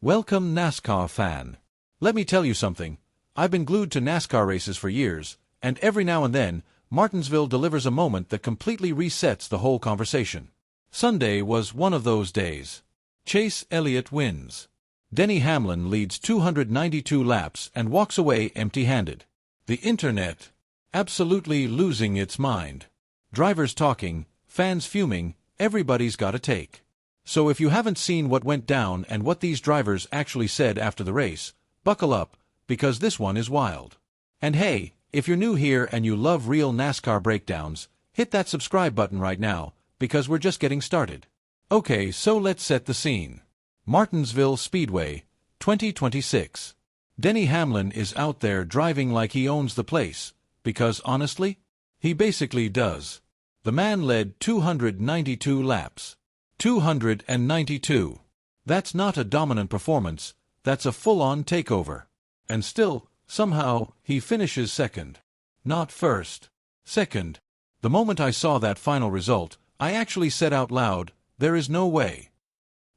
Welcome, NASCAR fan. Let me tell you something. I've been glued to NASCAR races for years, and every now and then, Martinsville delivers a moment that completely resets the whole conversation. Sunday was one of those days. Chase Elliott wins. Denny Hamlin leads 292 laps and walks away empty-handed. The internet absolutely losing its mind. Drivers talking, fans fuming, everybody's got a take. So if you haven't seen what went down and what these drivers actually said after the race, buckle up, because this one is wild. And hey, if you're new here and you love real NASCAR breakdowns, hit that subscribe button right now, because we're just getting started. Okay, so let's set the scene. Martinsville Speedway, 2026. Denny Hamlin is out there driving like he owns the place, because honestly, he basically does. The man led 292 laps. 292. That's not a dominant performance, that's a full-on takeover. And still, somehow, he finishes second. Not first. Second. The moment I saw that final result, I actually said out loud, there is no way.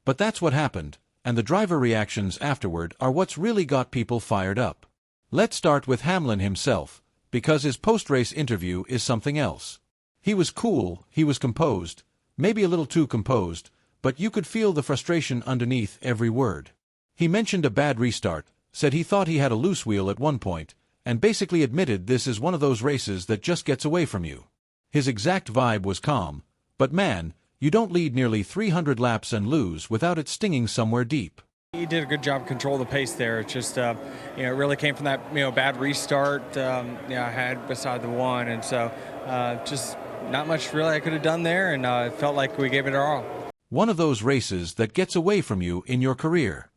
But that's what happened, and the driver reactions afterward are what's really got people fired up. Let's start with Hamlin himself, because his post-race interview is something else. He was cool, he was composed, maybe a little too composed, but you could feel the frustration underneath every word. He mentioned a bad restart, said he thought he had a loose wheel at one point, and basically admitted this is one of those races that just gets away from you. His exact vibe was calm, but man, you don't lead nearly 300 laps and lose without it stinging somewhere deep. He did a good job controlling the pace there. It just, it really came from that, bad restart, I had beside the one, and so just not much really I could have done there, and it felt like we gave it our all. One of those races that gets away from you in your career.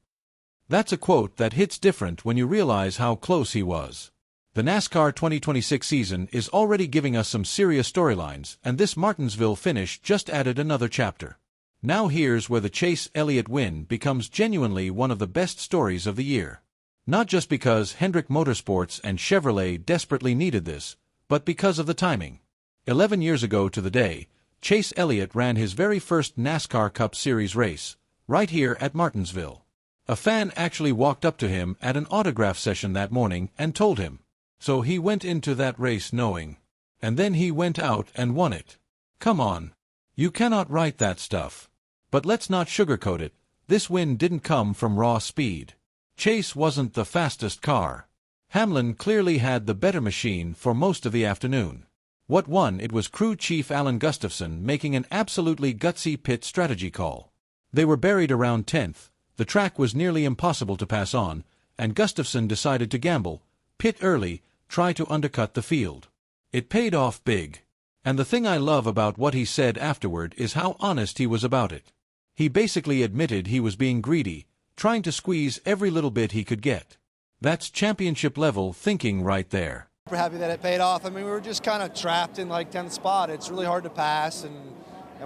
That's a quote that hits different when you realize how close he was. The NASCAR 2026 season is already giving us some serious storylines, and this Martinsville finish just added another chapter. Now here's where the Chase Elliott win becomes genuinely one of the best stories of the year. Not just because Hendrick Motorsports and Chevrolet desperately needed this, but because of the timing. 11 years ago to the day, Chase Elliott ran his very first NASCAR Cup Series race, right here at Martinsville. A fan actually walked up to him at an autograph session that morning and told him. So he went into that race knowing. And then he went out and won it. Come on. You cannot write that stuff. But let's not sugarcoat it, this win didn't come from raw speed. Chase wasn't the fastest car. Hamlin clearly had the better machine for most of the afternoon. What won it was crew chief Alan Gustafson making an absolutely gutsy pit strategy call. They were buried around 10th, the track was nearly impossible to pass on, and Gustafson decided to gamble, pit early, try to undercut the field. It paid off big. And the thing I love about what he said afterward is how honest he was about it. He basically admitted he was being greedy, trying to squeeze every little bit he could get. That's championship-level thinking right there. We're happy that it paid off. I mean, we were just kind of trapped in like 10th spot. It's really hard to pass, and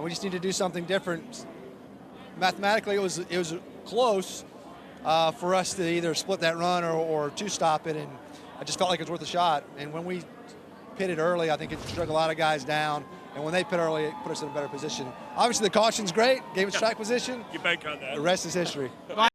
we just need to do something different. Mathematically, it was close for us to either split that run or two-stop it, and I just felt like it was worth a shot. And when we pitted early, I think it struck a lot of guys down, and when they pit early, it put us in a better position. Obviously, the caution's great, gave us track position. You bank on that. The rest is history.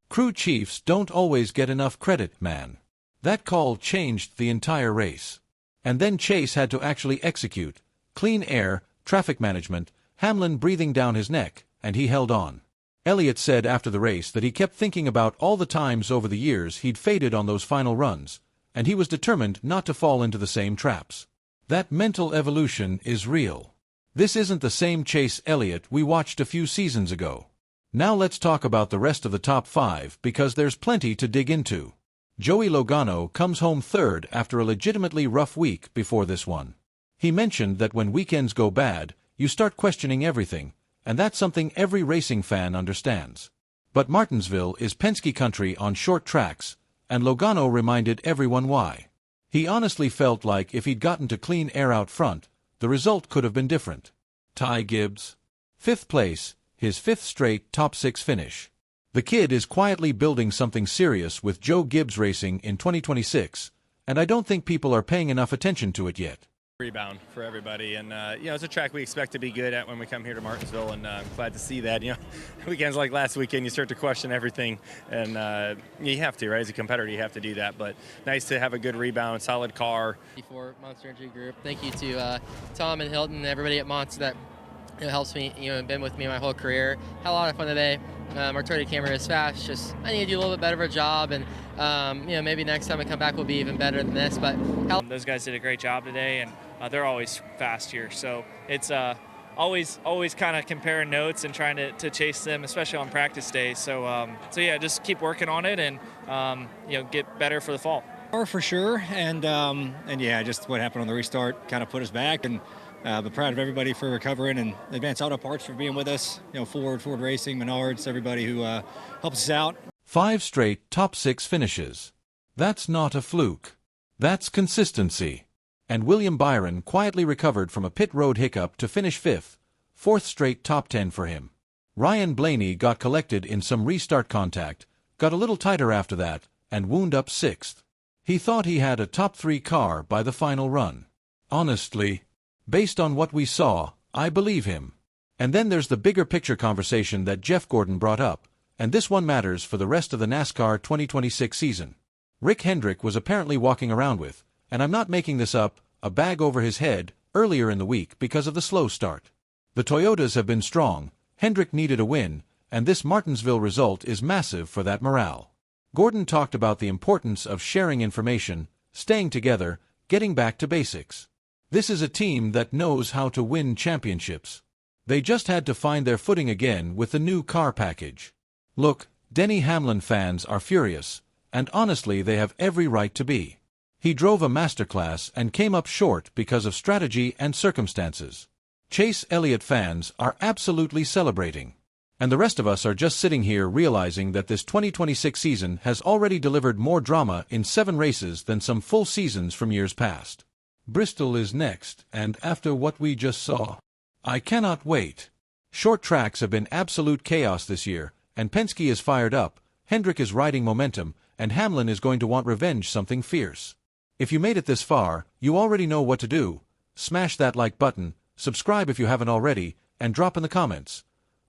Crew chiefs don't always get enough credit, man. That call changed the entire race. And then Chase had to actually execute. Clean air, traffic management, Hamlin breathing down his neck, and he held on. Elliott said after the race that he kept thinking about all the times over the years he'd faded on those final runs, and he was determined not to fall into the same traps. That mental evolution is real. This isn't the same Chase Elliott we watched a few seasons ago. Now let's talk about the rest of the top 5 because there's plenty to dig into. Joey Logano comes home third after a legitimately rough week before this one. He mentioned that when weekends go bad, you start questioning everything, and that's something every racing fan understands. But Martinsville is Penske country on short tracks, and Logano reminded everyone why. He honestly felt like if he'd gotten to clean air out front, the result could have been different. Ty Gibbs. 5th place, his 5th straight top 6 finish. The kid is quietly building something serious with Joe Gibbs Racing in 2026, and I don't think people are paying enough attention to it yet. Rebound for everybody, and it's a track we expect to be good at when we come here to Martinsville, and I'm glad to see that. Weekends like last weekend, you start to question everything, and you have to, right? As a competitor, you have to do that. But nice to have a good rebound, solid car. For Monster Energy Group, thank you to Tom and Hilton and everybody at Monster that helps me, and been with me my whole career. Had a lot of fun today. Our turret camera is fast. Just I need to do a little bit better of a job, and maybe next time I come back will be even better than this. But those guys did a great job today, and they're always fast here. So it's always kind of comparing notes and trying to chase them, especially on practice days. So yeah, just keep working on it and get better for the fall. For sure, and yeah, just what happened on the restart kind of put us back, and but proud of everybody for recovering, and Advanced Auto Parts for being with us. Ford Racing, Menards, everybody who helps us out. 5 straight top 6 finishes. That's not a fluke. That's consistency. And William Byron quietly recovered from a pit road hiccup to finish 5th, 4th straight top 10 for him. Ryan Blaney got collected in some restart contact, got a little tighter after that, and wound up 6th. He thought he had a top 3 car by the final run. Honestly, based on what we saw, I believe him. And then there's the bigger picture conversation that Jeff Gordon brought up, and this one matters for the rest of the NASCAR 2026 season. Rick Hendrick was apparently walking around with, and I'm not making this up, a bag over his head earlier in the week because of the slow start. The Toyotas have been strong, Hendrick needed a win, and this Martinsville result is massive for that morale. Gordon talked about the importance of sharing information, staying together, getting back to basics. This is a team that knows how to win championships. They just had to find their footing again with the new car package. Look, Denny Hamlin fans are furious, and honestly they have every right to be. He drove a masterclass and came up short because of strategy and circumstances. Chase Elliott fans are absolutely celebrating. And the rest of us are just sitting here realizing that this 2026 season has already delivered more drama in 7 races than some full seasons from years past. Bristol is next, and after what we just saw, I cannot wait. Short tracks have been absolute chaos this year, and Penske is fired up, Hendrick is riding momentum, and Hamlin is going to want revenge something fierce. If you made it this far, you already know what to do. Smash that like button, subscribe if you haven't already, and drop in the comments.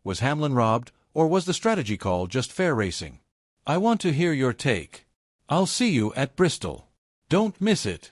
Was Hamlin robbed, or was the strategy call just fair racing? I want to hear your take. I'll see you at Bristol. Don't miss it.